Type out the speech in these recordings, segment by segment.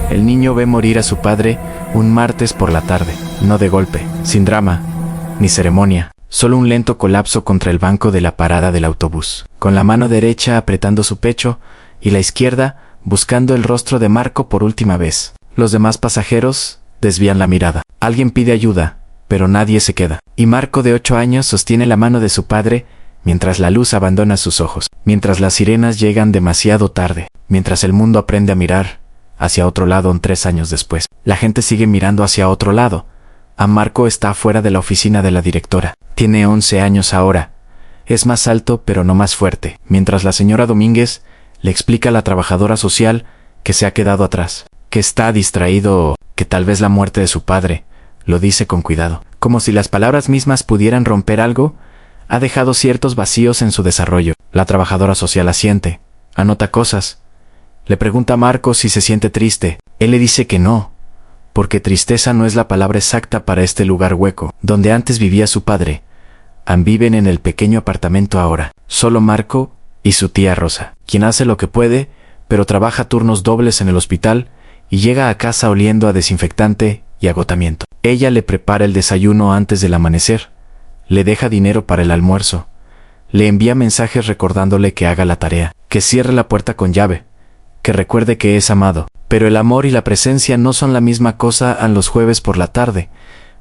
El niño ve morir a su padre un martes por la tarde, no de golpe, sin drama, ni ceremonia, solo un lento colapso contra el banco de la parada del autobús, con la mano derecha apretando su pecho y la izquierda buscando el rostro de Marco por última vez. Los demás pasajeros desvían la mirada. Alguien pide ayuda, pero nadie se queda. Y Marco, de 8 años, sostiene la mano de su padre mientras la luz abandona sus ojos, mientras las sirenas llegan demasiado tarde, mientras el mundo aprende a mirar hacia otro lado 3 años después. La gente sigue mirando hacia otro lado. A Marco está afuera de la oficina de la directora. Tiene 11 años ahora. Es más alto, pero no más fuerte, mientras la señora Domínguez le explica a la trabajadora social que se ha quedado atrás, que está distraído, que tal vez la muerte de su padre, lo dice con cuidado, como si las palabras mismas pudieran romper algo, ha dejado ciertos vacíos en su desarrollo. La trabajadora social asiente, anota cosas. Le pregunta a Marco si se siente triste. Él le dice que no, porque tristeza no es la palabra exacta para este lugar hueco, donde antes vivía su padre. Viven en el pequeño apartamento ahora, solo Marco y su tía Rosa, quien hace lo que puede, pero trabaja turnos dobles en el hospital y llega a casa oliendo a desinfectante y agotamiento. Ella le prepara el desayuno antes del amanecer, le deja dinero para el almuerzo, le envía mensajes recordándole que haga la tarea, que cierre la puerta con llave, que recuerde que es amado. Pero el amor y la presencia no son la misma cosa. Los jueves por la tarde,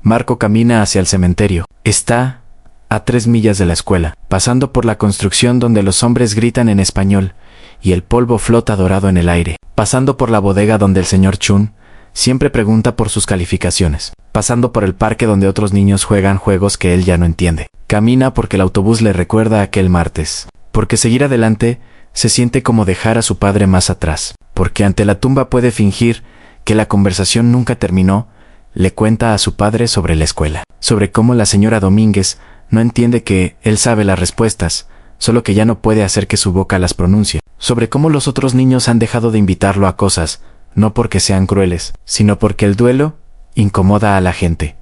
Marco camina hacia el cementerio. Está a 3 millas de la escuela, pasando por la construcción donde los hombres gritan en español y el polvo flota dorado en el aire, pasando por la bodega donde el señor Chun siempre pregunta por sus calificaciones, pasando por el parque donde otros niños juegan juegos que él ya no entiende. Camina porque el autobús le recuerda aquel martes, porque seguir adelante se siente como dejar a su padre más atrás, porque ante la tumba puede fingir que la conversación nunca terminó. Le cuenta a su padre sobre la escuela, sobre cómo la señora Domínguez no entiende que él sabe las respuestas, solo que ya no puede hacer que su boca las pronuncie, sobre cómo los otros niños han dejado de invitarlo a cosas, no porque sean crueles, sino porque el duelo incomoda a la gente.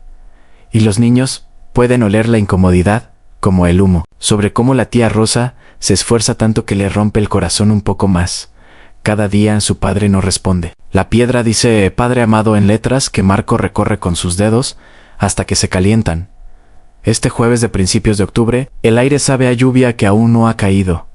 Y los niños pueden oler la incomodidad como el humo, sobre cómo la tía Rosa se esfuerza tanto que le rompe el corazón un poco más. Cada día su padre no responde. La piedra dice Padre amado en letras que Marco recorre con sus dedos hasta que se calientan. Este jueves de principios de octubre, el aire sabe a lluvia que aún no ha caído.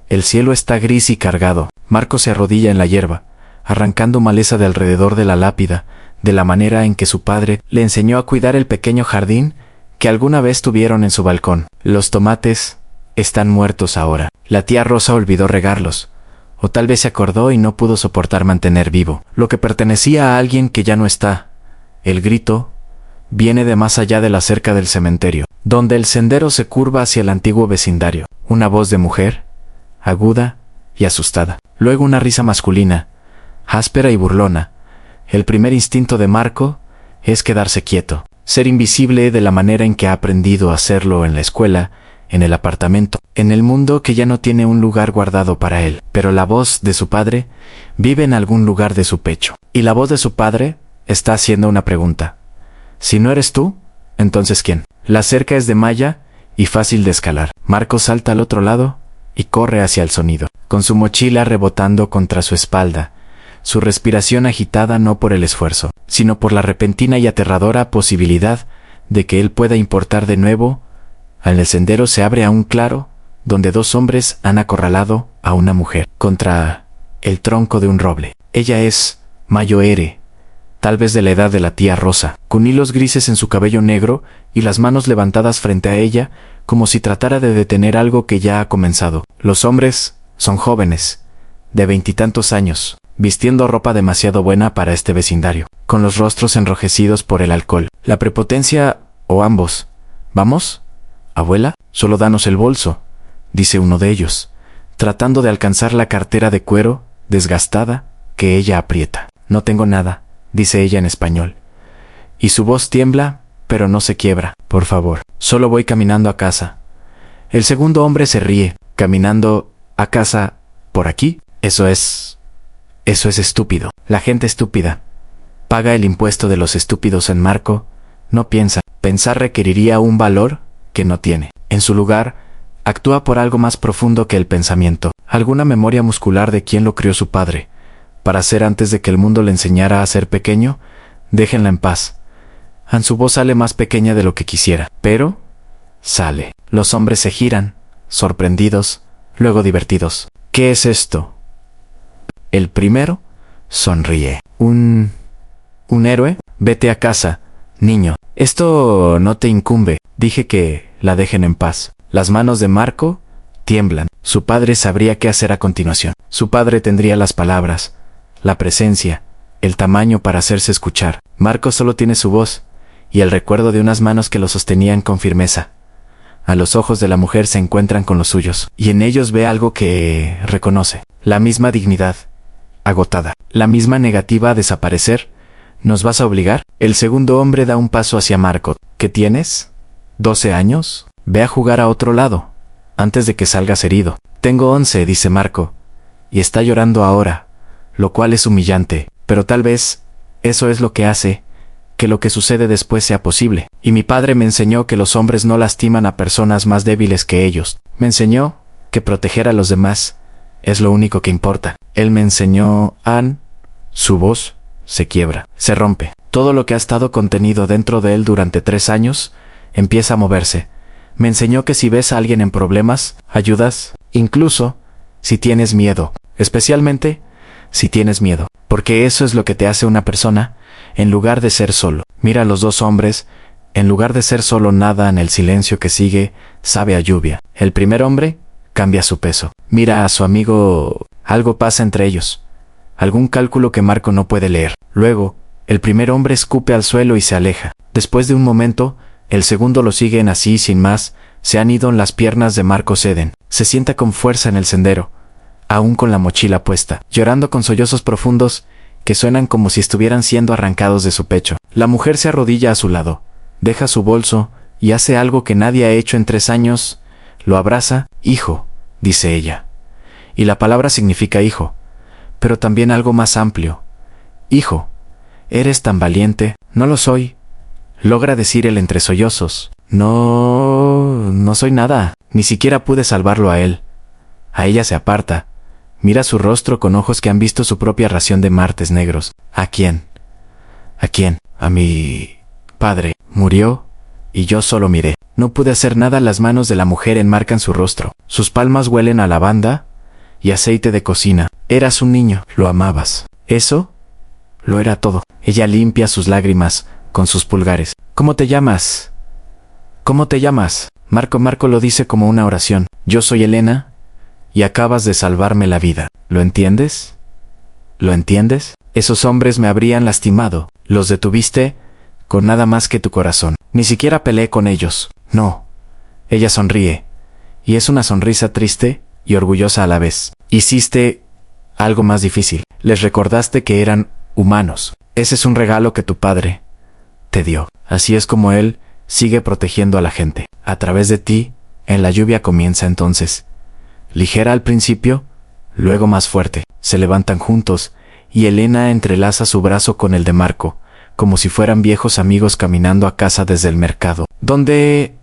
El cielo está gris y cargado. Marco se arrodilla en la hierba, arrancando maleza de alrededor de la lápida, de la manera en que su padre le enseñó a cuidar el pequeño jardín que alguna vez tuvieron en su balcón. Los tomates están muertos ahora. La tía Rosa olvidó regarlos, o tal vez se acordó y no pudo soportar mantener vivo lo que pertenecía a alguien que ya no está. El grito viene de más allá de la cerca del cementerio, donde el sendero se curva hacia el antiguo vecindario. Una voz de mujer, aguda y asustada. Luego una risa masculina, áspera y burlona. El primer instinto de Marco es quedarse quieto, ser invisible de la manera en que ha aprendido a hacerlo en la escuela, en el apartamento, en el mundo que ya no tiene un lugar guardado para él. Pero la voz de su padre vive en algún lugar de su pecho. Y la voz de su padre está haciendo una pregunta. Si no eres tú, entonces ¿quién? La cerca es de malla y fácil de escalar. Marco salta al otro lado y corre hacia el sonido, con su mochila rebotando contra su espalda, su respiración agitada no por el esfuerzo, sino por la repentina y aterradora posibilidad de que él pueda importar de nuevo. En el sendero se abre a un claro, donde 2 hombres han acorralado a una mujer contra el tronco de un roble. Ella es Mayoere, tal vez de la edad de la tía Rosa, con hilos grises en su cabello negro y las manos levantadas frente a ella, como si tratara de detener algo que ya ha comenzado. Los hombres son jóvenes, de 20 y tantos años, vistiendo ropa demasiado buena para este vecindario, con los rostros enrojecidos por el alcohol, la prepotencia o ambos. ¿Vamos? Abuela, solo danos el bolso, dice uno de ellos, tratando de alcanzar la cartera de cuero, desgastada, que ella aprieta. No tengo nada, dice ella en español. Y su voz tiembla, pero no se quiebra. Por favor, solo voy caminando a casa. El segundo hombre se ríe. ¿Caminando a casa por aquí? Eso es estúpido. La gente estúpida paga el impuesto de los estúpidos. En Marco no piensa. Pensar requeriría un valor que no tiene. En su lugar, actúa por algo más profundo que el pensamiento, alguna memoria muscular de quién lo crió su padre, para hacer antes de que el mundo le enseñara a ser pequeño, déjenla en paz. Su voz sale más pequeña de lo que quisiera, pero sale. Los hombres se giran, sorprendidos, luego divertidos. ¿Qué es esto? El primero sonríe. ¿Un héroe? Vete a casa, niño. Esto no te incumbe. Dije que la dejen en paz. Las manos de Marco tiemblan. Su padre sabría qué hacer a continuación. Su padre tendría las palabras, la presencia, el tamaño para hacerse escuchar. Marco solo tiene su voz y el recuerdo de unas manos que lo sostenían con firmeza. A los ojos de la mujer se encuentran con los suyos, y en ellos ve algo que reconoce. La misma dignidad, agotada. La misma negativa a desaparecer. ¿Nos vas a obligar? El segundo hombre da un paso hacia Marco. ¿Qué tienes? ¿12 años? Ve a jugar a otro lado, antes de que salgas herido. Tengo 11, dice Marco, y está llorando ahora, lo cual es humillante, pero tal vez eso es lo que hace que lo que sucede después sea posible. Y mi padre me enseñó que los hombres no lastiman a personas más débiles que ellos. Me enseñó que proteger a los demás es lo único que importa. Él me enseñó, su voz se quiebra, se rompe. Todo lo que ha estado contenido dentro de él durante 3 años empieza a moverse. Me enseñó que si ves a alguien en problemas, ayudas, incluso si tienes miedo, especialmente si tienes miedo, porque eso es lo que te hace una persona, en lugar de ser solo. Mira a los dos hombres, en lugar de ser solo nada en el silencio que sigue, sabe a lluvia. El primer hombre cambia su peso. Mira a su amigo, algo pasa entre ellos, algún cálculo que Marco no puede leer. Luego, el primer hombre escupe al suelo y se aleja. Después de un momento, el segundo lo siguen así sin más, se han ido. Las piernas de Marco ceden. Se sienta con fuerza en el sendero, aún con la mochila puesta, llorando con sollozos profundos que suenan como si estuvieran siendo arrancados de su pecho. La mujer se arrodilla a su lado, deja su bolso y hace algo que nadie ha hecho en 3 años. Lo abraza. Hijo, dice ella. Y la palabra significa hijo, pero también algo más amplio. Hijo, eres tan valiente. No lo soy, logra decir él entre sollozos. No soy nada. Ni siquiera pude salvarlo a él. A ella se aparta. Mira su rostro con ojos que han visto su propia ración de martes negros. ¿A quién? ¿A quién? A mi padre. Murió, y yo solo miré. No pude hacer nada. Las manos de la mujer enmarcan su rostro. Sus palmas huelen a lavanda y aceite de cocina. Eras un niño. Lo amabas. Eso lo era todo. Ella limpia sus lágrimas con sus pulgares. ¿Cómo te llamas? ¿Cómo te llamas? Marco lo dice como una oración. Yo soy Elena, y acabas de salvarme la vida. ¿Lo entiendes? ¿Lo entiendes? Esos hombres me habrían lastimado. Los detuviste con nada más que tu corazón. Ni siquiera peleé con ellos. No. Ella sonríe, y es una sonrisa triste y orgullosa a la vez. Hiciste algo más difícil. Les recordaste que eran humanos. Ese es un regalo que tu padre te dio. Así es como él sigue protegiendo a la gente. A través de ti, en la lluvia comienza entonces. Ligera al principio, luego más fuerte. Se levantan juntos, y Elena entrelaza su brazo con el de Marco, como si fueran viejos amigos caminando a casa desde el mercado. ¿Dónde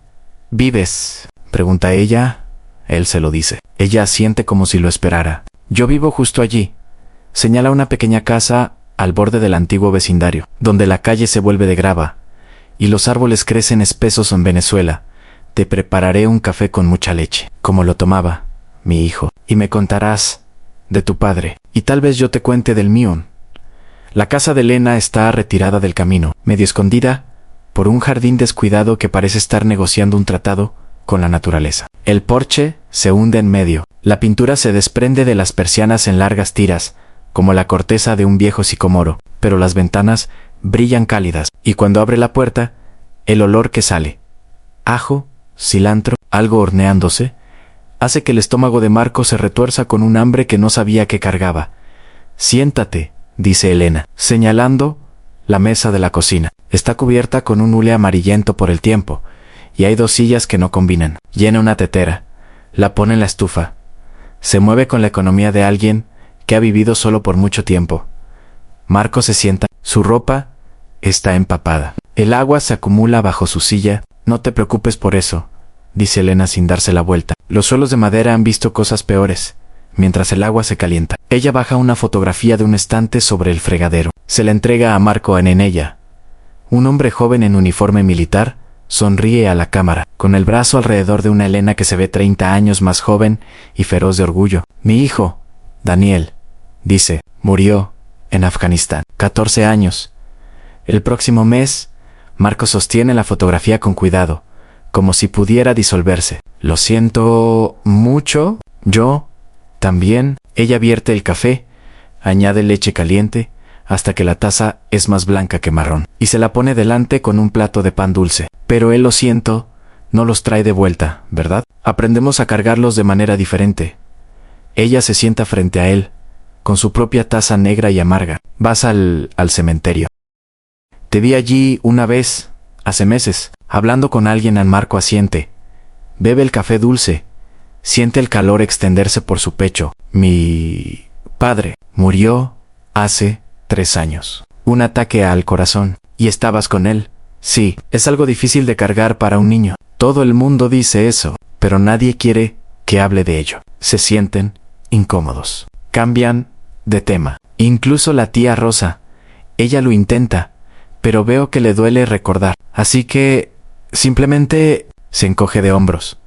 vives?, pregunta ella. Él se lo dice. Ella asiente como si lo esperara. Yo vivo justo allí. Señala una pequeña casa al borde del antiguo vecindario, donde la calle se vuelve de grava, y los árboles crecen espesos en Venezuela. Te prepararé un café con mucha leche, como lo tomaba mi hijo, y me contarás de tu padre, y tal vez yo te cuente del mío. La casa de Elena está retirada del camino, medio escondida por un jardín descuidado que parece estar negociando un tratado con la naturaleza. El porche se hunde en medio. La pintura se desprende de las persianas en largas tiras, como la corteza de un viejo sicomoro, pero las ventanas brillan cálidas, y cuando abre la puerta, el olor que sale, ajo, cilantro, algo horneándose, hace que el estómago de Marco se retuerza con un hambre que no sabía que cargaba. Siéntate, dice Elena, señalando la mesa de la cocina. Está cubierta con un hule amarillento por el tiempo, y hay 2 sillas que no combinan. Llena una tetera, la pone en la estufa. Se mueve con la economía de alguien que ha vivido solo por mucho tiempo. Marco se sienta. Su ropa está empapada. El agua se acumula bajo su silla. No te preocupes por eso, dice Elena sin darse la vuelta. Los suelos de madera han visto cosas peores. mientras el agua se calienta. Ella baja una fotografía de un estante sobre el fregadero. Se la entrega a Marco en ella. Un hombre joven en uniforme militar sonríe a la cámara, con el brazo alrededor de una Elena que se ve 30 años más joven y feroz de orgullo. Mi hijo, Daniel, dice, murió en Afganistán. 14 años. El próximo mes, Marco sostiene la fotografía con cuidado, como si pudiera disolverse. Lo siento mucho. Yo también. Ella vierte el café, añade leche caliente, hasta que la taza es más blanca que marrón, y se la pone delante con un plato de pan dulce. Pero él, lo siento, no los trae de vuelta, ¿verdad? Aprendemos a cargarlos de manera diferente. Ella se sienta frente a él, con su propia taza negra y amarga. Vas al cementerio. Te vi allí una vez, hace meses, hablando con alguien. Marco asiente. Bebe el café dulce. Siente el calor extenderse por su pecho. Mi padre murió hace 3 años. Un ataque al corazón. ¿Y estabas con él? Sí, es algo difícil de cargar para un niño. Todo el mundo dice eso, pero nadie quiere que hable de ello. Se sienten incómodos. Cambian de tema. Incluso la tía Rosa. Ella lo intenta, pero veo que le duele recordar. Así que simplemente se encoge de hombros.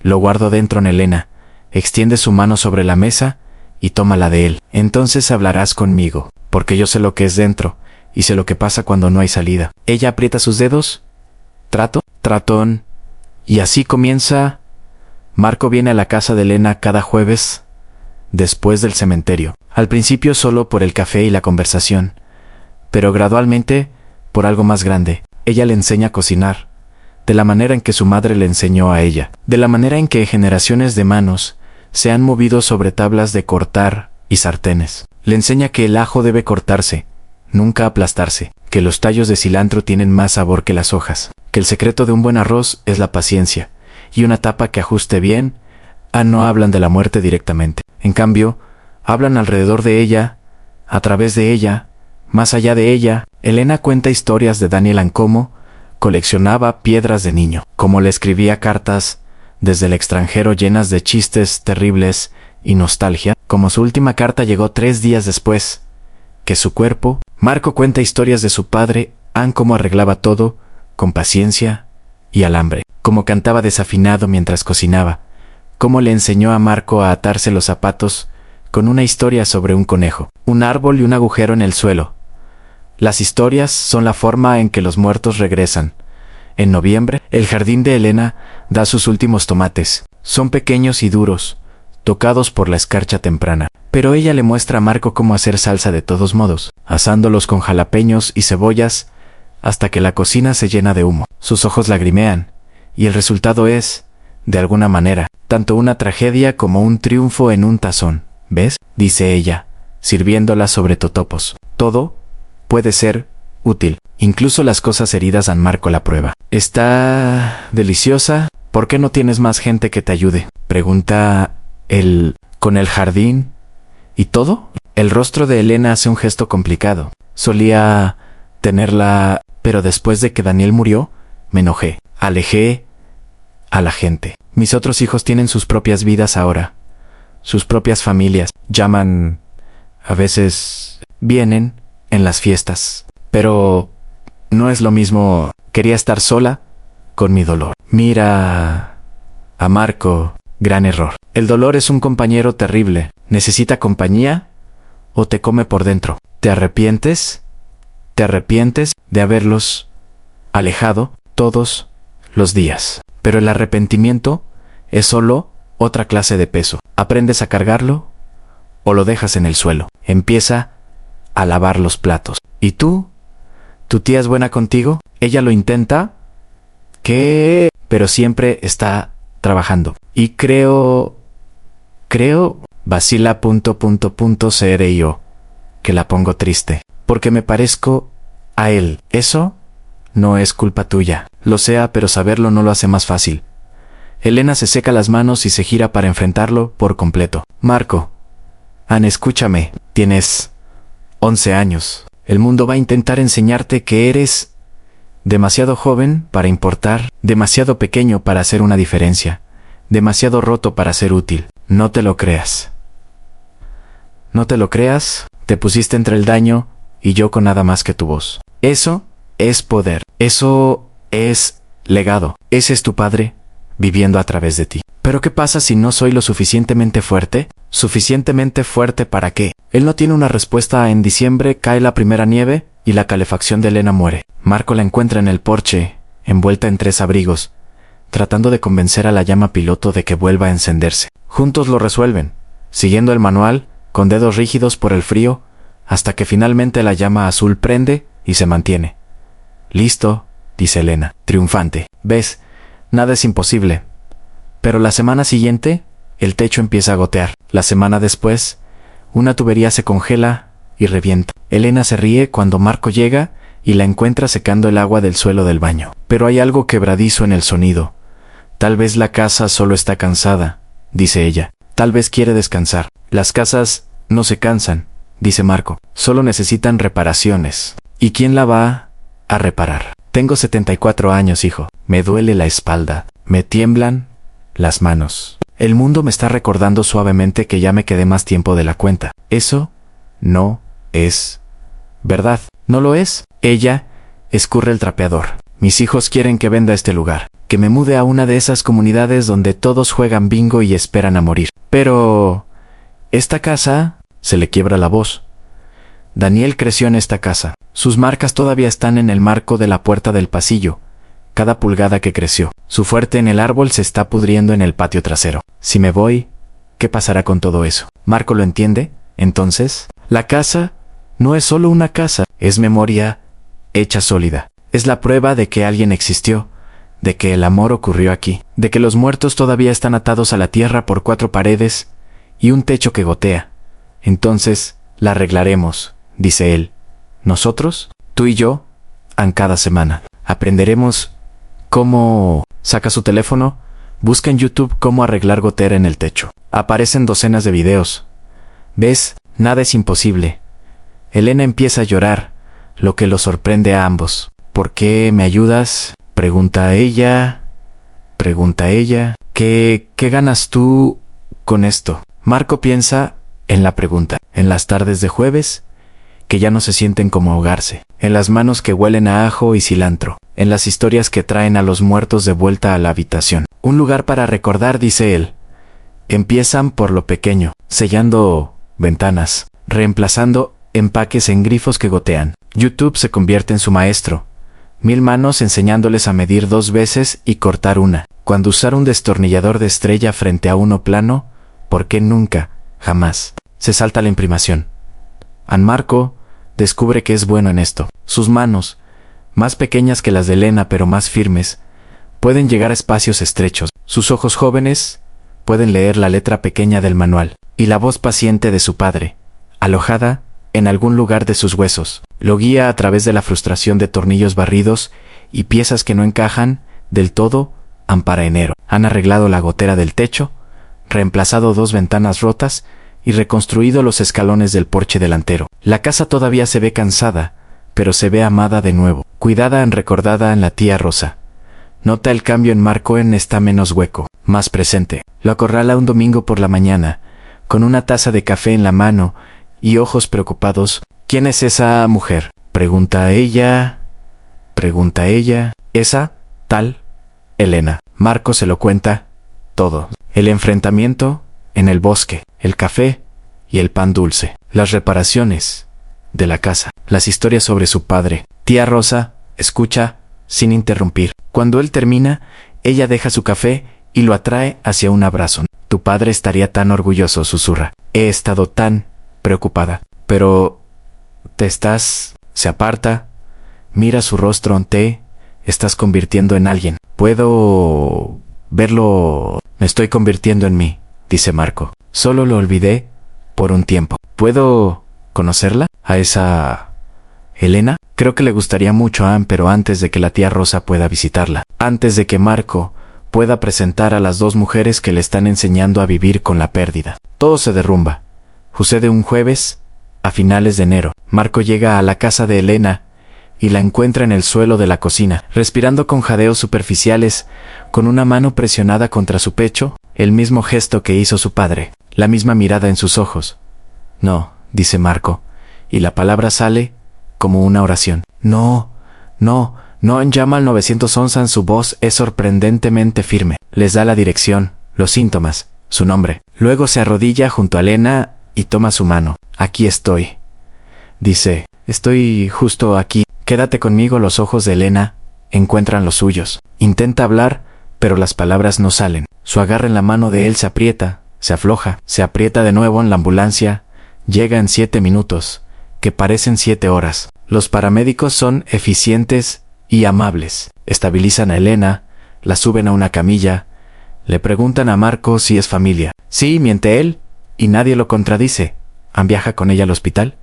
Lo guardo dentro en Elena. Extiende su mano sobre la mesa y toma la de él. Entonces hablarás conmigo, porque yo sé lo que es dentro y sé lo que pasa cuando no hay salida. Ella aprieta sus dedos. Tratón. Y así comienza. Marco viene a la casa de Elena cada jueves, después del cementerio. Al principio solo por el café y la conversación, pero gradualmente por algo más grande. Ella le enseña a cocinar, de la manera en que su madre le enseñó a ella, de la manera en que generaciones de manos se han movido sobre tablas de cortar y sartenes. Le enseña que el ajo debe cortarse, nunca aplastarse, que los tallos de cilantro tienen más sabor que las hojas, que el secreto de un buen arroz es la paciencia, y una tapa que ajuste bien. No hablan de la muerte directamente. En cambio, hablan alrededor de ella, a través de ella, más allá de ella. Elena cuenta historias de Daniel en cómo coleccionaba piedras de niño, cómo le escribía cartas desde el extranjero llenas de chistes terribles y nostalgia, como su última carta llegó 3 días después que su cuerpo. Marco cuenta historias de su padre, cómo arreglaba todo con paciencia y alambre, cómo cantaba desafinado mientras cocinaba, cómo le enseñó a Marco a atarse los zapatos con una historia sobre un conejo, un árbol y un agujero en el suelo. Las historias son la forma en que los muertos regresan. En noviembre, el jardín de Elena da sus últimos tomates. Son pequeños y duros, tocados por la escarcha temprana. Pero ella le muestra a Marco cómo hacer salsa de todos modos, asándolos con jalapeños y cebollas hasta que la cocina se llena de humo. Sus ojos lagrimean, y el resultado es, de alguna manera, tanto una tragedia como un triunfo en un tazón. ¿Ves?, dice ella, sirviéndola sobre totopos. Todo puede ser útil, incluso las cosas heridas. Marco la prueba. Está deliciosa. ¿Por qué no tienes más gente que te ayude?, pregunta él. ¿Con el jardín y todo? El rostro de Elena hace un gesto complicado. Solía tenerla, pero después de que Daniel murió, me enojé. Alejé a la gente. Mis otros hijos tienen sus propias vidas ahora, sus propias familias. Llaman, a veces vienen en las fiestas, pero no es lo mismo. Quería estar sola con mi dolor. Mira a Marco. Gran error. El dolor es un compañero terrible. Necesita compañía o te come por dentro. ¿Te arrepientes? ¿Te arrepientes de haberlos alejado todos los días? Pero el arrepentimiento es solo otra clase de peso. ¿Aprendes a cargarlo o lo dejas en el suelo? Empieza a lavar los platos. ¿Y tú? ¿Tu tía es buena contigo? Ella lo intenta. ¿Qué? Pero siempre está trabajando. Y creo, vacila ... CRIO, que la pongo triste, porque me parezco a él. Eso no es culpa tuya. Lo sea, pero saberlo no lo hace más fácil. Elena se seca las manos y se gira para enfrentarlo por completo. Marco, escúchame. Tienes 11 años. El mundo va a intentar enseñarte que eres demasiado joven para importar, demasiado pequeño para hacer una diferencia, demasiado roto para ser útil. No te lo creas. No te lo creas, te pusiste entre el daño y yo con nada más que tu voz. Eso es poder. Eso es legado. Ese es tu padre viviendo a través de ti. Pero ¿qué pasa si no soy lo suficientemente fuerte? ¿Suficientemente fuerte para qué? Él no tiene una respuesta. En diciembre cae la primera nieve y la calefacción de Elena muere. Marco la encuentra en el porche, envuelta en 3 abrigos, tratando de convencer a la llama piloto de que vuelva a encenderse. Juntos lo resuelven, siguiendo el manual, con dedos rígidos por el frío, hasta que finalmente la llama azul prende y se mantiene. «Listo», dice Elena, triunfante. «Ves, nada es imposible». Pero la semana siguiente, el techo empieza a gotear. La semana después, una tubería se congela y revienta. Elena se ríe cuando Marco llega y la encuentra secando el agua del suelo del baño. Pero hay algo quebradizo en el sonido. «Tal vez la casa solo está cansada», dice ella. «Tal vez quiere descansar». «Las casas no se cansan», dice Marco. «Solo necesitan reparaciones». «¿Y quién la va a reparar?» «Tengo 74 años, hijo. Me duele la espalda. Me tiemblan las manos. El mundo me está recordando suavemente que ya me quedé más tiempo de la cuenta. Eso no es verdad». «¿No lo es?» Ella escurre el trapeador. «Mis hijos quieren que venda este lugar, que me mude a una de esas comunidades donde todos juegan bingo y esperan a morir. Pero esta casa...» Se le quiebra la voz. Daniel creció en esta casa. Sus marcas todavía están en el marco de la puerta del pasillo. Cada pulgada que creció. Su fuerte en el árbol se está pudriendo en el patio trasero. Si me voy, ¿qué pasará con todo eso? ¿Marco lo entiende? Entonces, la casa no es solo una casa, es memoria hecha sólida. Es la prueba de que alguien existió, de que el amor ocurrió aquí, de que los muertos todavía están atados a la tierra por 4 paredes y un techo que gotea. Entonces, la arreglaremos, dice él. Nosotros, tú y yo, cada semana. Aprenderemos cómo... Saca su teléfono, busca en YouTube cómo arreglar gotera en el techo. Aparecen docenas de videos. ¿Ves? Nada es imposible. Elena empieza a llorar, lo que los sorprende a ambos. ¿Por qué me ayudas?, pregunta ella. ¿Qué ganas tú con esto? Marco piensa en la pregunta, en las tardes de jueves, que ya no se sienten como ahogarse, en las manos que huelen a ajo y cilantro, en las historias que traen a los muertos de vuelta a la habitación. Un lugar para recordar, dice él. Empiezan por lo pequeño, sellando ventanas, reemplazando empaques en grifos que gotean. YouTube se convierte en su maestro. 1000 manos enseñándoles a medir 2 veces y cortar una. Cuando usar un destornillador de estrella frente a uno plano, ¿por qué nunca, jamás? Se salta la imprimación. Marco descubre que es bueno en esto. Sus manos, más pequeñas que las de Elena pero más firmes, pueden llegar a espacios estrechos. Sus ojos jóvenes pueden leer la letra pequeña del manual. Y la voz paciente de su padre, alojada en algún lugar de sus huesos, lo guía a través de la frustración de tornillos barridos y piezas que no encajan del todo. Para enero. Han arreglado la gotera del techo, reemplazado 2 ventanas rotas y reconstruido los escalones del porche delantero. La casa todavía se ve cansada, pero se ve amada de nuevo, cuidada y recordada en la tía Rosa. Nota el cambio en Marco. Está menos hueco, más presente. Lo acorrala un domingo por la mañana, con una taza de café en la mano y ojos preocupados. ¿Quién es esa mujer?, pregunta ella. Esa, tal Elena. Marco se lo cuenta todo. El enfrentamiento en el bosque, el café y el pan dulce, las reparaciones de la casa, las historias sobre su padre. Tía Rosa escucha sin interrumpir. Cuando él termina, ella deja su café y lo atrae hacia un abrazo. Tu padre estaría tan orgulloso, susurra. He estado tan preocupada. Pero... ¿te estás? Se aparta, mira su rostro. Te estás convirtiendo en alguien. ¿Puedo verlo? Me estoy convirtiendo en mí, dice Marco. Solo lo olvidé por un tiempo. ¿Puedo conocerla? ¿A esa Elena? Creo que le gustaría mucho a Anne, pero antes de que la tía Rosa pueda visitarla, antes de que Marco pueda presentar a las 2 mujeres que le están enseñando a vivir con la pérdida. Todo se derrumba. Sucede un jueves, a finales de enero. Marco llega a la casa de Elena y la encuentra en el suelo de la cocina, respirando con jadeos superficiales, con una mano presionada contra su pecho, el mismo gesto que hizo su padre, la misma mirada en sus ojos. No, dice Marco, y la palabra sale como una oración. No, no, no, llama al 911. Su voz es sorprendentemente firme. Les da la dirección, los síntomas, su nombre. Luego se arrodilla junto a Elena y toma su mano. Aquí estoy. Dice, estoy justo aquí. Quédate conmigo. Los ojos de Elena encuentran los suyos. Intenta hablar, pero las palabras no salen. Su agarre en la mano de él se aprieta, se afloja, se aprieta de nuevo. En la ambulancia llega en 7 minutos, que parecen 7 horas. Los paramédicos son eficientes y amables. Estabilizan a Elena, la suben a una camilla, le preguntan a Marco si es familia. Sí, miente él, y nadie lo contradice. Viaja con ella al hospital,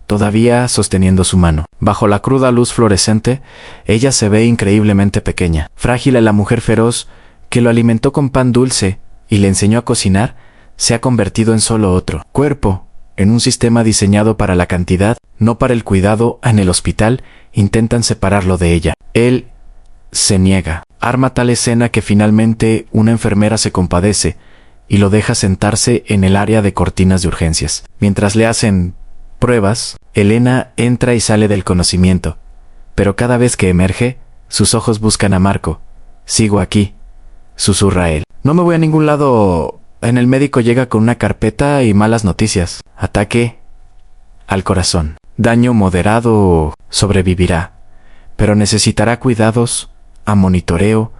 todavía sosteniendo su mano. Bajo la cruda luz fluorescente, ella se ve increíblemente pequeña. Frágil, a la mujer feroz que lo alimentó con pan dulce y le enseñó a cocinar, se ha convertido en solo otro cuerpo, en un sistema diseñado para la cantidad, no para el cuidado. En el hospital intentan separarlo de ella. Él se niega. Arma tal escena que finalmente una enfermera se compadece y lo deja sentarse en el área de cortinas de urgencias. Mientras le hacen pruebas, Elena entra y sale del conocimiento, pero cada vez que emerge, sus ojos buscan a Marco. Sigo aquí, susurra él. No me voy a ningún lado. En el médico llega con una carpeta y malas noticias. Ataque al corazón. Daño moderado. Sobrevivirá, pero necesitará cuidados, a monitoreo,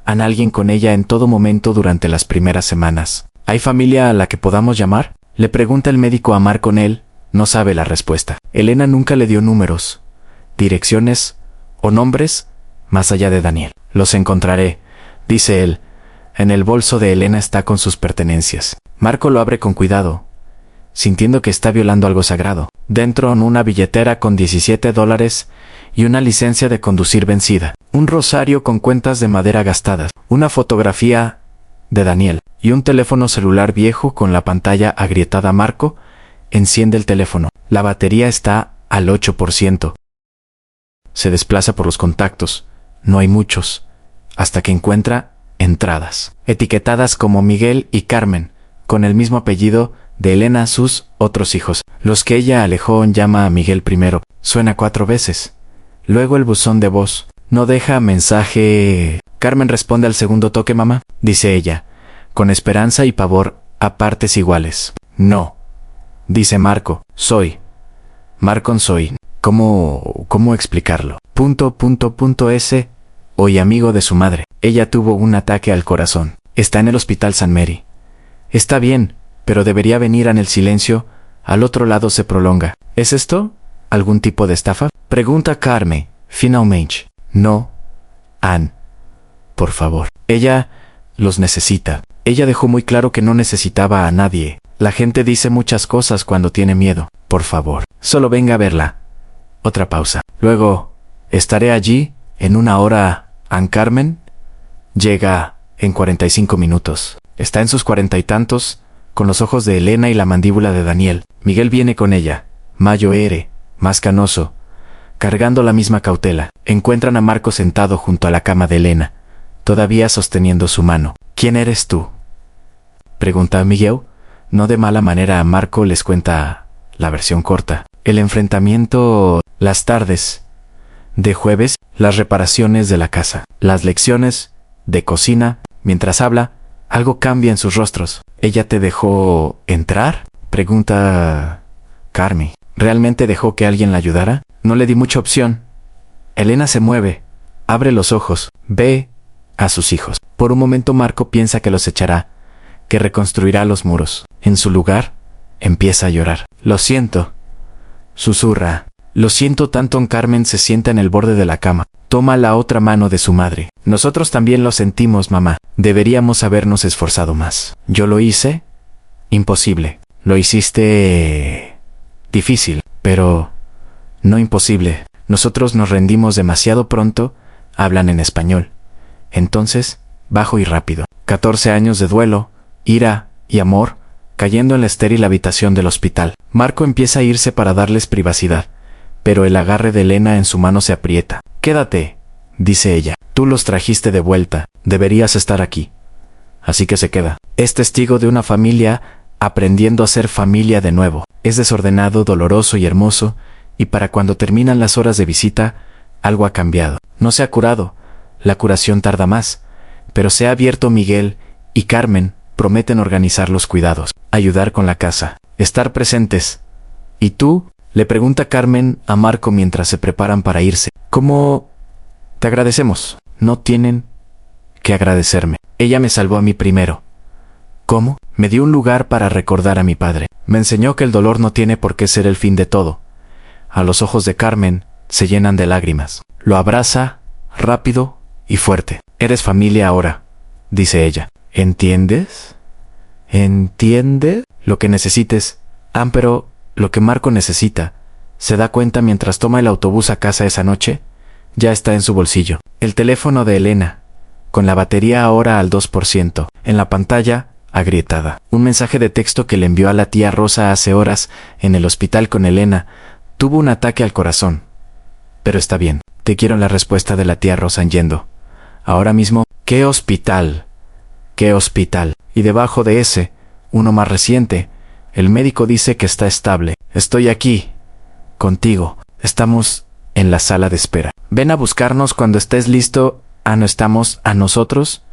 a alguien con ella en todo momento durante las primeras semanas. ¿Hay familia a la que podamos llamar?, le pregunta el médico a Marco. Él no sabe la respuesta. Elena nunca le dio números, direcciones o nombres más allá de Daniel. Los encontraré, dice él. En el bolso de Elena está con sus pertenencias. Marco lo abre con cuidado, sintiendo que está violando algo sagrado. Dentro, una billetera con $17 y una licencia de conducir vencida. Un rosario con cuentas de madera gastadas. Una fotografía de Daniel y un teléfono celular viejo con la pantalla agrietada. Marco enciende el teléfono. La batería está al 8%. Se desplaza por los contactos. No hay muchos, hasta que encuentra entradas, etiquetadas como Miguel y Carmen, con el mismo apellido de Elena, sus otros hijos, los que ella alejó. Llama a Miguel primero. Suena 4 veces. Luego el buzón de voz. No deja mensaje. Carmen responde al segundo toque. Mamá, dice ella, con esperanza y pavor a partes iguales. No, dice Marco. Soy. Marcon soy. ¿Cómo explicarlo? S. Hoy amigo de su madre. Ella tuvo un ataque al corazón. Está en el hospital San Mary. Está bien, pero debería venir. En el silencio, al otro lado se prolonga. ¿Es esto algún tipo de estafa?, pregunta Carmen, finalmente. No, Ann. Por favor. Ella los necesita. Ella dejó muy claro que no necesitaba a nadie. La gente dice muchas cosas cuando tiene miedo. Por favor, solo venga a verla. Otra pausa. Luego, estaré allí en 1 hora. Ann. Carmen llega en 45 minutos. Está en sus 40 y tantos, con los ojos de Elena y la mandíbula de Daniel. Miguel viene con ella. Mayo R, más canoso, cargando la misma cautela. Encuentran a Marco sentado junto a la cama de Elena, todavía sosteniendo su mano. ¿Quién eres tú?, pregunta a Miguel. No de mala manera. A Marco les cuenta la versión corta. El enfrentamiento, las tardes de jueves, las reparaciones de la casa, las lecciones de cocina. Mientras habla, algo cambia en sus rostros. ¿Ella te dejó entrar?, pregunta Carmen. ¿Realmente dejó que alguien la ayudara? No le di mucha opción. Elena se mueve, abre los ojos, ve a sus hijos. Por un momento Marco piensa que los echará, que reconstruirá los muros. En su lugar, empieza a llorar. Lo siento, susurra. Lo siento tanto. Carmen se sienta en el borde de la cama. Toma la otra mano de su madre. Nosotros también lo sentimos, mamá. Deberíamos habernos esforzado más. ¿Yo lo hice? Imposible. Lo hiciste difícil, pero no imposible. Nosotros nos rendimos demasiado pronto. Hablan en español. Entonces, bajo y rápido. 14 años de duelo, ira y amor, cayendo en la estéril habitación del hospital. Marco empieza a irse para darles privacidad, pero el agarre de Elena en su mano se aprieta. Quédate, dice ella. Tú los trajiste de vuelta. Deberías estar aquí. Así que se queda. Es testigo de una familia aprendiendo a ser familia de nuevo. Es desordenado, doloroso y hermoso, y para cuando terminan las horas de visita, algo ha cambiado. No se ha curado, la curación tarda más, pero se ha abierto. Miguel y Carmen prometen organizar los cuidados, ayudar con la casa, estar presentes. ¿Y tú? Le pregunta Carmen a Marco mientras se preparan para irse. ¿Cómo te agradecemos? No tienen que agradecerme. Ella me salvó a mí primero. ¿Cómo? Me dio un lugar para recordar a mi padre. Me enseñó que el dolor no tiene por qué ser el fin de todo. A los ojos de Carmen se llenan de lágrimas. Lo abraza, rápido y fuerte. Eres familia ahora, dice ella. ¿Entiendes? ¿Entiendes? Lo que necesites. Pero lo que Marco necesita, se da cuenta mientras toma el autobús a casa esa noche, ya está en su bolsillo. El teléfono de Elena, con la batería ahora al 2%, en la pantalla, agrietada. Un mensaje de texto que le envió a la tía Rosa hace horas en el hospital con Elena. Tuvo un ataque al corazón. Pero está bien. Te quiero. La respuesta de la tía Rosa yendo. Ahora mismo, ¿qué hospital? ¿Qué hospital? Y debajo de ese, uno más reciente, el médico dice que está estable. Estoy aquí, contigo. Estamos en la sala de espera. Ven a buscarnos cuando estés listo. ¿No estamos a nosotros?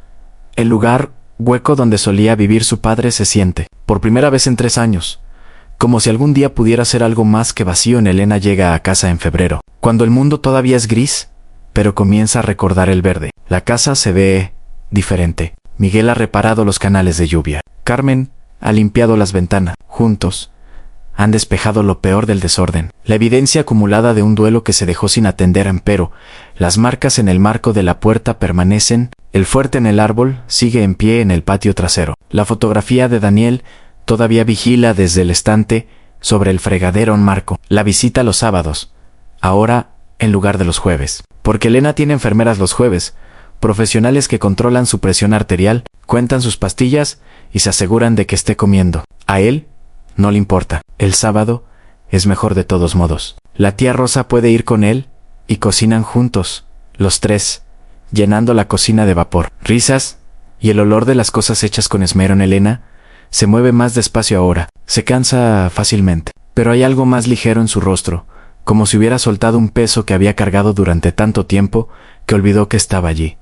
El lugar hueco donde solía vivir su padre se siente, por primera vez en 3 años, como si algún día pudiera ser algo más que vacío. Elena llega a casa en febrero, cuando el mundo todavía es gris, pero comienza a recordar el verde. La casa se ve diferente. Miguel ha reparado los canales de lluvia. Carmen ha limpiado las ventanas. Juntos han despejado lo peor del desorden, la evidencia acumulada de un duelo que se dejó sin atender. Empero, las marcas en el marco de la puerta permanecen. El fuerte en el árbol sigue en pie en el patio trasero. La fotografía de Daniel todavía vigila desde el estante sobre el fregadero en Marco. La visita los sábados, ahora en lugar de los jueves. Porque Elena tiene enfermeras los jueves, profesionales que controlan su presión arterial, cuentan sus pastillas y se aseguran de que esté comiendo. A él no le importa. El sábado es mejor de todos modos. La tía Rosa puede ir con él y cocinan juntos, los tres, llenando la cocina de vapor. Risas y el olor de las cosas hechas con esmero. En Elena se mueve más despacio ahora. Se cansa fácilmente, pero hay algo más ligero en su rostro, como si hubiera soltado un peso que había cargado durante tanto tiempo que olvidó que estaba allí.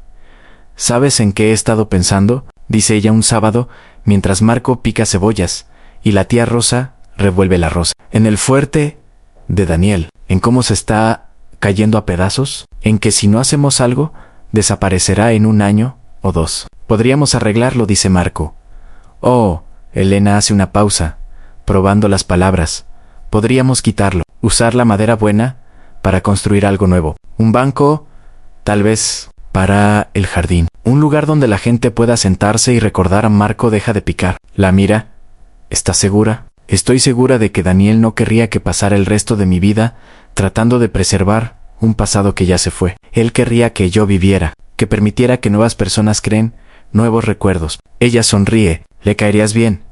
¿Sabes en qué he estado pensando?, dice ella un sábado, mientras Marco pica cebollas y la tía Rosa revuelve el arroz. En el fuerte de Daniel, en cómo se está cayendo a pedazos, en que si no hacemos algo, desaparecerá en 1 año o 2. Podríamos arreglarlo, dice Marco. Oh, Elena hace una pausa, probando las palabras. Podríamos quitarlo, usar la madera buena para construir algo nuevo. Un banco, tal vez, para el jardín. Un lugar donde la gente pueda sentarse y recordar. A Marco deja de picar. La mira. ¿Estás segura? Estoy segura de que Daniel no querría que pasara el resto de mi vida tratando de preservar un pasado que ya se fue. Él querría que yo viviera, que permitiera que nuevas personas creen nuevos recuerdos. Ella sonríe. Le caerías bien.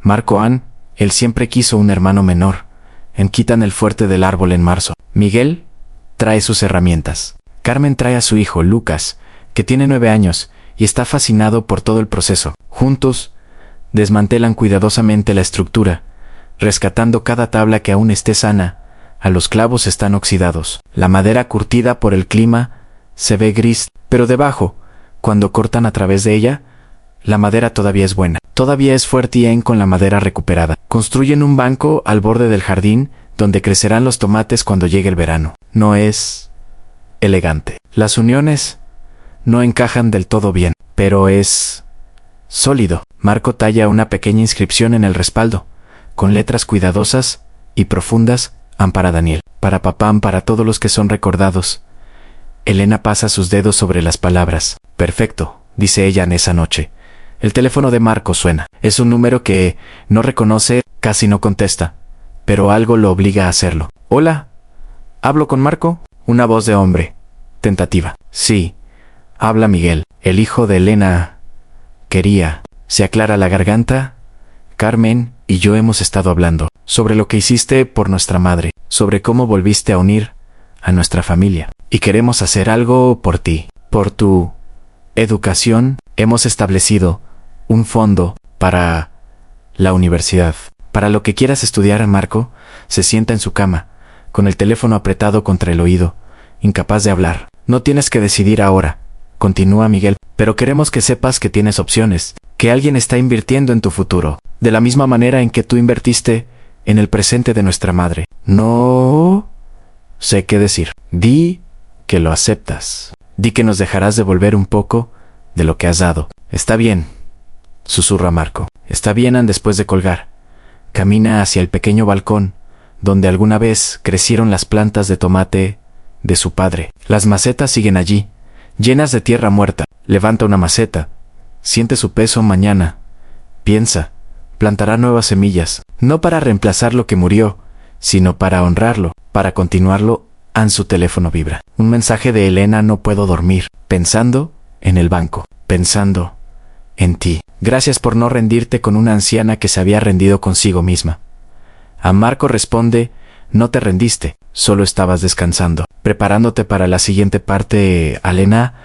Marco él siempre quiso un hermano menor. Quitan el fuerte del árbol en marzo. Miguel trae sus herramientas. Carmen trae a su hijo, Lucas, que tiene 9 años, y está fascinado por todo el proceso. Juntos, desmantelan cuidadosamente la estructura, rescatando cada tabla que aún esté sana. A los clavos están oxidados. La madera curtida por el clima se ve gris, pero debajo, cuando cortan a través de ella, la madera todavía es buena. Todavía es fuerte y con la madera recuperada. Construyen un banco al borde del jardín donde crecerán los tomates cuando llegue el verano. No es elegante. Las uniones no encajan del todo bien, pero es sólido. Marco talla una pequeña inscripción en el respaldo, con letras cuidadosas y profundas. Para Daniel, para papá, para todos los que son recordados. Elena pasa sus dedos sobre las palabras. Perfecto, dice ella en esa noche. El teléfono de Marco suena. Es un número que no reconoce, casi no contesta, pero algo lo obliga a hacerlo. Hola, ¿hablo con Marco? Una voz de hombre, tentativa. Sí, habla Miguel, el hijo de Elena. Quería. Se aclara la garganta. Carmen y yo hemos estado hablando sobre lo que hiciste por nuestra madre, sobre cómo volviste a unir a nuestra familia. Y queremos hacer algo por ti, por tu educación. Hemos establecido un fondo para la universidad. Para lo que quieras estudiar, Marco se sienta en su cama, con el teléfono apretado contra el oído, incapaz de hablar. No tienes que decidir ahora, continúa Miguel, pero queremos que sepas que tienes opciones, que alguien está invirtiendo en tu futuro, de la misma manera en que tú invertiste en el presente de nuestra madre. No sé qué decir. Di que lo aceptas. Di que nos dejarás devolver un poco de lo que has dado. Está bien, susurra Marco. Está bien, Ann, después de colgar. Camina hacia el pequeño balcón, donde alguna vez crecieron las plantas de tomate de su padre. Las macetas siguen allí, llenas de tierra muerta. Levanta una maceta. Siente su peso mañana. Piensa, plantará nuevas semillas, no para reemplazar lo que murió, sino para honrarlo, para continuarlo. Ann, su teléfono vibra. Un mensaje de Elena: no puedo dormir, pensando en el banco, pensando en ti. Gracias por no rendirte con una anciana que se había rendido consigo misma. A Marco responde: no te rendiste, solo estabas descansando, preparándote para la siguiente parte. Elena,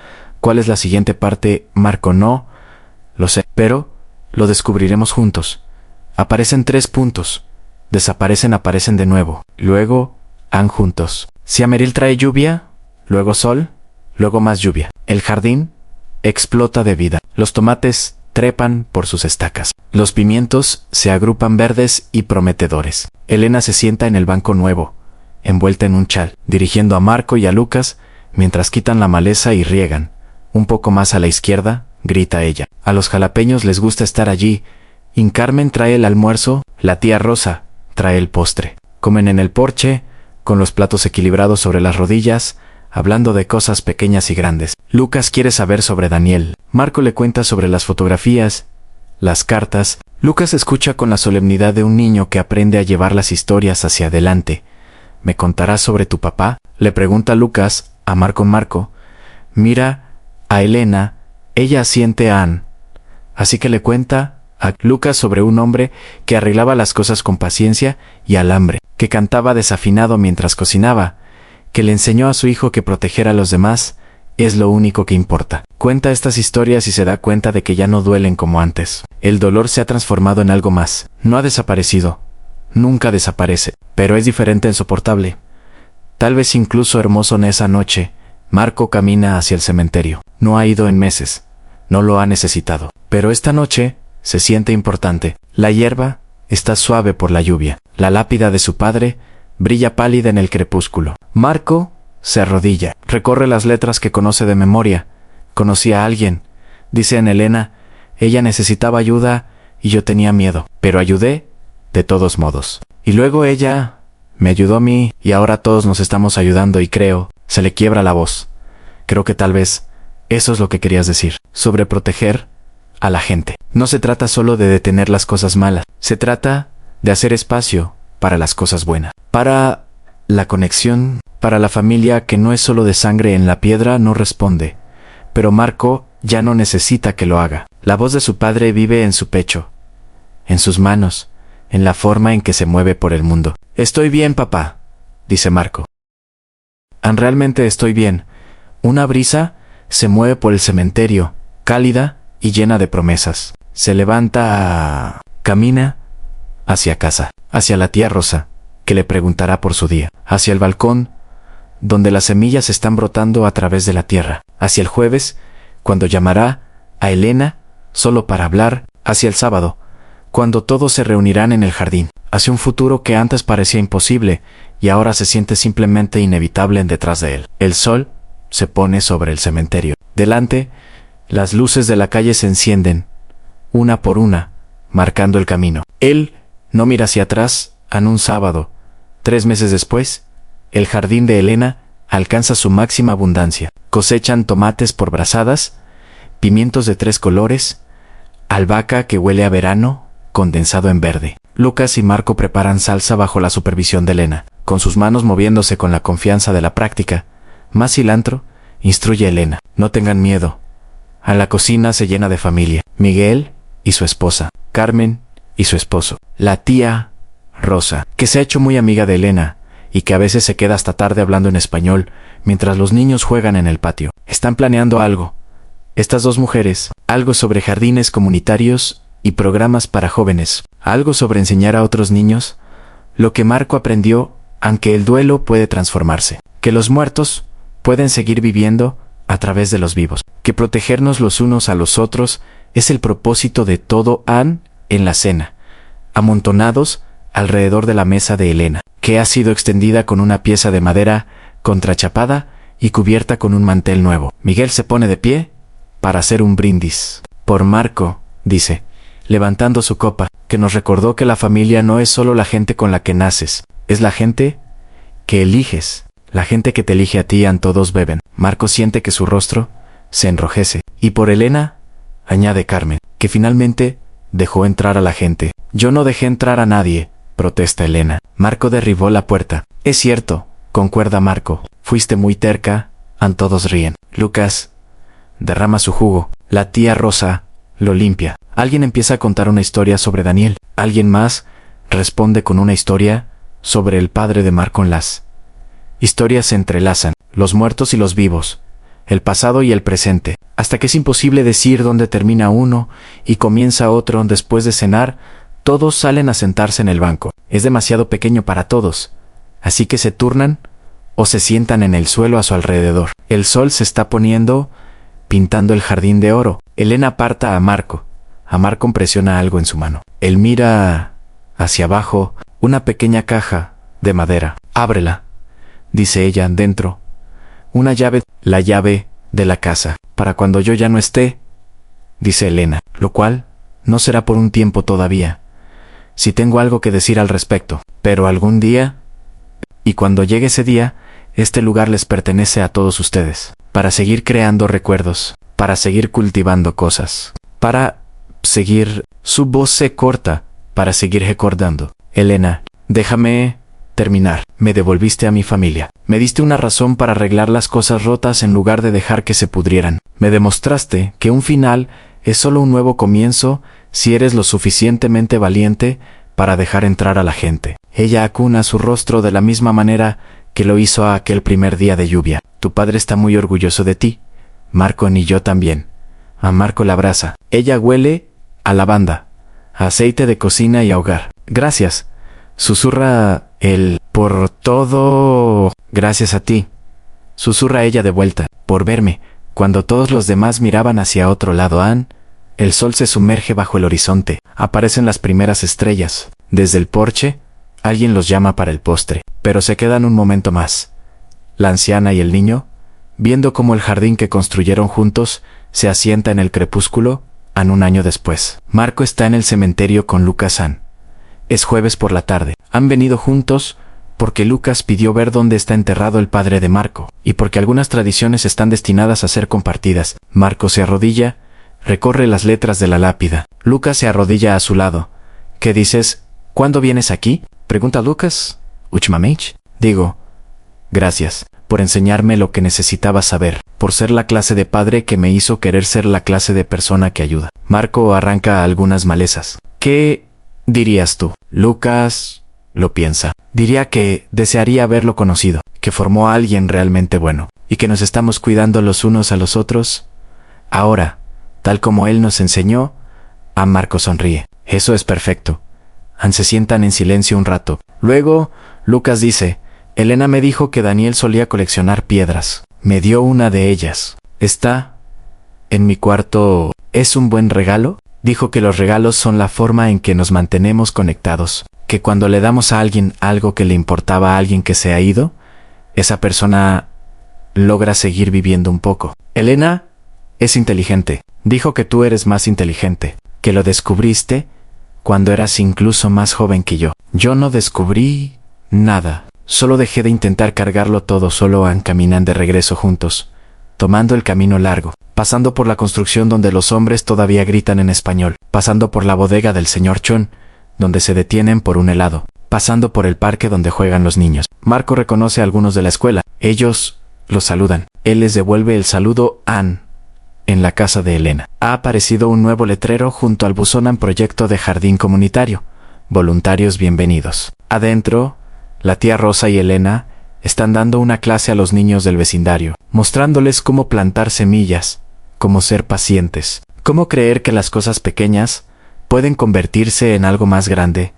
¿cuál es la siguiente parte? Marco: no lo sé, pero lo descubriremos juntos. Aparecen 3 puntos, desaparecen, aparecen de nuevo, luego Ann juntos. Si Ameril trae lluvia, luego sol, luego más lluvia. El jardín explota de vida. Los tomates trepan por sus estacas. Los pimientos se agrupan verdes y prometedores. Elena se sienta en el banco nuevo, envuelta en un chal, dirigiendo a Marco y a Lucas mientras quitan la maleza y riegan. Un poco más a la izquierda, grita ella. A los jalapeños les gusta estar allí. Carmen trae el almuerzo, la tía Rosa trae el postre. Comen en el porche, con los platos equilibrados sobre las rodillas, hablando de cosas pequeñas y grandes. Lucas quiere saber sobre Daniel. Marco le cuenta sobre las fotografías, las cartas. Lucas escucha con la solemnidad de un niño que aprende a llevar las historias hacia adelante. ¿Me contarás sobre tu papá?, le pregunta Lucas a Marco. Marco mira a Elena, ella asiente a Ann. Así que le cuenta a Lucas sobre un hombre que arreglaba las cosas con paciencia y alambre, que cantaba desafinado mientras cocinaba, que le enseñó a su hijo que proteger a los demás es lo único que importa. Cuenta estas historias y se da cuenta de que ya no duelen como antes. El dolor se ha transformado en algo más. No ha desaparecido. Nunca desaparece, pero es diferente, insoportable. Tal vez incluso hermoso. En esa noche, Marco camina hacia el cementerio. No ha ido en meses. No lo ha necesitado. Pero esta noche se siente importante. La hierba está suave por la lluvia. La lápida de su padre brilla pálida en el crepúsculo. Marco se arrodilla, recorre las letras que conoce de memoria. Conocí a alguien, dice en Elena. Ella necesitaba ayuda y yo tenía miedo, pero ayudé de todos modos. Y luego ella me ayudó a mí y ahora todos nos estamos ayudando y creo, se le quiebra la voz. Creo que tal vez eso es lo que querías decir, sobre proteger a la gente. No se trata solo de detener las cosas malas, se trata de hacer espacio para las cosas buenas, para la conexión, para la familia que no es solo de sangre. En la piedra no responde, pero Marco ya no necesita que lo haga. La voz de su padre vive en su pecho, en sus manos, en la forma en que se mueve por el mundo. Estoy bien, papá, dice Marco. Realmente estoy bien. Una brisa se mueve por el cementerio, cálida y llena de promesas. Se levanta, camina hacia casa, hacia la tía Rosa, que le preguntará por su día, hacia el balcón, donde las semillas están brotando a través de la tierra, hacia el jueves, cuando llamará a Elena solo para hablar, hacia el sábado, cuando todos se reunirán en el jardín, hacia un futuro que antes parecía imposible y ahora se siente simplemente inevitable detrás de él. El sol se pone sobre el cementerio. Delante, las luces de la calle se encienden, una por una, marcando el camino. Él no mira hacia atrás. En un sábado, 3 meses después, el jardín de Elena alcanza su máxima abundancia. Cosechan tomates por brazadas, pimientos de 3 colores, albahaca que huele a verano, condensado en verde. Lucas y Marco preparan salsa bajo la supervisión de Elena, con sus manos moviéndose con la confianza de la práctica. Más cilantro, instruye Elena. No tengan miedo. A la cocina se llena de familia. Miguel y su esposa, Carmen y su esposo, la tía Rosa, que se ha hecho muy amiga de Elena y que a veces se queda hasta tarde hablando en español mientras los niños juegan en el patio. Están planeando algo. Estas 2 mujeres, algo sobre jardines comunitarios y programas para jóvenes. Algo sobre enseñar a otros niños lo que Marco aprendió, aunque el duelo puede transformarse. Que los muertos pueden seguir viviendo a través de los vivos. Que protegernos los unos a los otros es el propósito de todo Han en la cena, amontonados alrededor de la mesa de Elena, que ha sido extendida con una pieza de madera contrachapada y cubierta con un mantel nuevo. Miguel se pone de pie para hacer un brindis. Por Marco, dice, levantando su copa, que nos recordó que la familia no es solo la gente con la que naces, es la gente que eliges. La gente que te elige a ti. Todos beben. Marco siente que su rostro se enrojece. Y por Elena, añade Carmen, que finalmente dejó entrar a la gente. Yo no dejé entrar a nadie, protesta Elena. Marco derribó la puerta. Es cierto, concuerda Marco. Fuiste muy terca. Todos ríen. Lucas derrama su jugo. La tía Rosa lo limpia. Alguien empieza a contar una historia sobre Daniel. Alguien más responde con una historia sobre el padre de Marco. Las historias se entrelazan, los muertos y los vivos, el pasado y el presente, hasta que es imposible decir dónde termina uno y comienza otro. Después de cenar, todos salen a sentarse en el banco. Es demasiado pequeño para todos, así que se turnan o se sientan en el suelo a su alrededor. El sol se está poniendo, pintando el jardín de oro. Elena aparta a Marco. A Marco presiona algo en su mano. Él mira hacia abajo, una pequeña caja de madera. Ábrela, dice ella. Dentro, una llave, la llave de la casa. Para cuando yo ya no esté, dice Elena, lo cual no será por un tiempo todavía. Si tengo algo que decir al respecto, pero algún día, y cuando llegue ese día, este lugar les pertenece a todos ustedes, para seguir creando recuerdos, para seguir cultivando cosas, para seguir. Su voz se corta, para seguir recordando. Elena, déjame terminar. Me devolviste a mi familia. Me diste una razón para arreglar las cosas rotas en lugar de dejar que se pudrieran. Me demostraste que un final es solo un nuevo comienzo si eres lo suficientemente valiente para dejar entrar a la gente. Ella acuna su rostro de la misma manera que lo hizo aquel primer día de lluvia. Tu padre está muy orgulloso de ti, Marco, y yo también. A Marco la abraza. Ella huele a lavanda, a aceite de cocina y a hogar. Gracias, susurra él, por todo. Gracias a ti, susurra ella de vuelta, por verme. Cuando todos los demás miraban hacia otro lado, el sol se sumerge bajo el horizonte. Aparecen las primeras estrellas. Desde el porche, alguien los llama para el postre, pero se quedan un momento más. La anciana y el niño, viendo cómo el jardín que construyeron juntos se asienta en el crepúsculo, un año después. Marco está en el cementerio con Lucas. Es jueves por la tarde. Han venido juntos porque Lucas pidió ver dónde está enterrado el padre de Marco, y porque algunas tradiciones están destinadas a ser compartidas. Marco se arrodilla, recorre las letras de la lápida. Lucas se arrodilla a su lado. ¿Qué dices? ¿Cuándo vienes aquí? Pregunta Lucas. Últimamente. Digo, gracias por enseñarme lo que necesitaba saber, por ser la clase de padre que me hizo querer ser la clase de persona que ayuda. Marco arranca algunas malezas. ¿Qué dirías tú? Lucas lo piensa. Diría que desearía haberlo conocido, que formó a alguien realmente bueno, y que nos estamos cuidando los unos a los otros. Ahora, tal como él nos enseñó. Marco sonríe. Eso es perfecto. Se sientan en silencio un rato. Luego, Lucas dice, Elena me dijo que Daniel solía coleccionar piedras. Me dio una de ellas. Está en mi cuarto. ¿Es un buen regalo? Dijo que los regalos son la forma en que nos mantenemos conectados. Que cuando le damos a alguien algo que le importaba a alguien que se ha ido, esa persona logra seguir viviendo un poco. Elena es inteligente. Dijo que tú eres más inteligente. Que lo descubriste cuando eras incluso más joven que yo. Yo no descubrí nada. Solo dejé de intentar cargarlo todo solo. Caminan de regreso juntos, tomando el camino largo, pasando por la construcción donde los hombres todavía gritan en español, pasando por la bodega del señor Chon, donde se detienen por un helado, pasando por el parque donde juegan los niños. Marco reconoce a algunos de la escuela. Ellos los saludan. Él les devuelve el saludo. En la casa de Elena ha aparecido un nuevo letrero junto al buzón. Proyecto de jardín comunitario. Voluntarios bienvenidos. Adentro, la tía Rosa y Elena están dando una clase a los niños del vecindario, mostrándoles cómo plantar semillas, cómo ser pacientes, cómo creer que las cosas pequeñas pueden convertirse en algo más grande.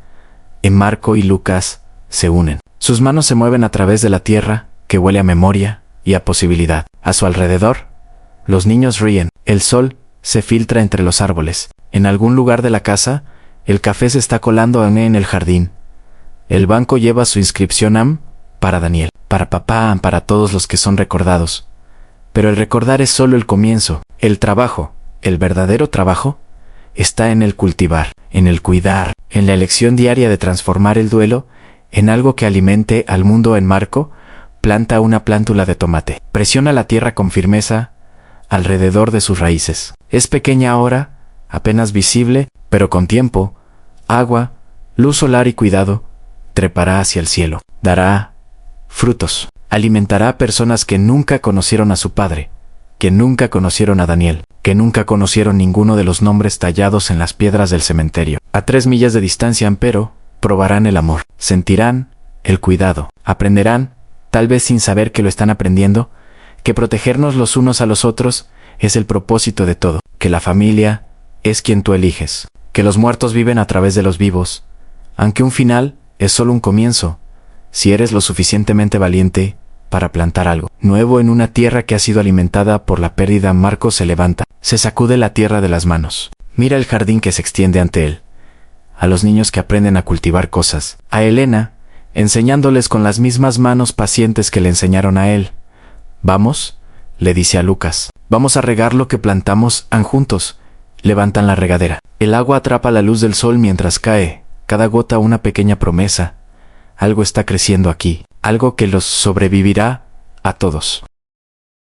En Marco y Lucas se unen. Sus manos se mueven a través de la tierra, que huele a memoria y a posibilidad. A su alrededor, los niños ríen. El sol se filtra entre los árboles. En algún lugar de la casa, el café se está colando en el jardín. El banco lleva su inscripción AM para Daniel, para papá, para todos los que son recordados. Pero el recordar es solo el comienzo. El trabajo, el verdadero trabajo, está en el cultivar, en el cuidar, en la elección diaria de transformar el duelo en algo que alimente al mundo. En Marco, planta una plántula de tomate. Presiona la tierra con firmeza alrededor de sus raíces. Es pequeña ahora, apenas visible, pero con tiempo, agua, luz solar y cuidado, trepará hacia el cielo. Dará frutos. Alimentará a personas que nunca conocieron a su padre, que nunca conocieron a Daniel, que nunca conocieron ninguno de los nombres tallados en las piedras del cementerio. A 3 millas de distancia, empero, probarán el amor, sentirán el cuidado, aprenderán, tal vez sin saber que lo están aprendiendo, que protegernos los unos a los otros es el propósito de todo, que la familia es quien tú eliges, que los muertos viven a través de los vivos, aunque un final es solo un comienzo, si eres lo suficientemente valiente para plantar algo nuevo en una tierra que ha sido alimentada por la pérdida. Marco se levanta, se sacude la tierra de las manos, mira el jardín que se extiende ante él, a los niños que aprenden a cultivar cosas, a Elena, enseñándoles con las mismas manos pacientes que le enseñaron a él. Vamos, le dice a Lucas, vamos a regar lo que plantamos. Juntos levantan la regadera. El agua atrapa la luz del sol mientras cae, cada gota una pequeña promesa. Algo está creciendo aquí, algo que los sobrevivirá a todos.